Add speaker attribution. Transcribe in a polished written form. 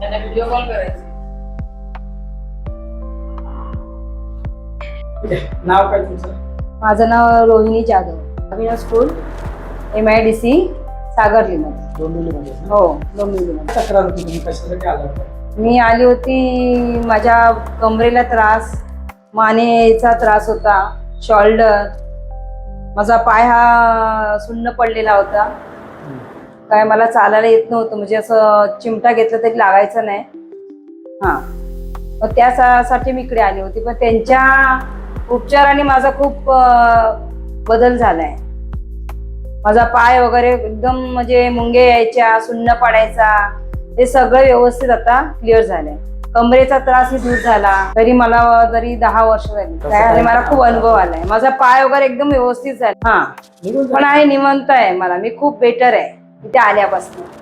Speaker 1: त्यांना video call करायचा.
Speaker 2: नाव काय तुमचं?
Speaker 3: माझं नाव रोहिणी जाधव, अभिनव स्कूल, MIDC सागरलीमध्ये.
Speaker 2: डोंबिवलीमध्ये ना?
Speaker 3: हो, डोंबिवलीमध्ये.
Speaker 2: तक्रार होती, तुम्ही कशासाठी आला होता?
Speaker 3: मी आली होती, माझ्या कमरेला त्रास, मानेचा त्रास होता, शोल्डर, माझा पाय हा सुन्न पडलेला होता. काय मला चालायला येत नव्हतं, म्हणजे असं चिमटा घेतलं तरी लागायचं नाही. हां, मग त्यासाठी मी इकडे आली होती. पण त्यांच्या उपचाराने माझा खूप बदल झालाय. माझा पाय वगैरे एकदम म्हणजे मुंगे यायच्या, सुन्न पडायचा, हे सगळं व्यवस्थित आता क्लिअर झालंय. कमरेचा त्रास ही दूर झाला. तरी मला 10 वर्ष झाली काय, आणि मला खूप अनुभव आलाय. माझा पाय वगैरे एकदम व्यवस्थित झाला. हा, पण आहे, निवांत आहे. मी खूप बेटर आहे इथे आल्यापासून.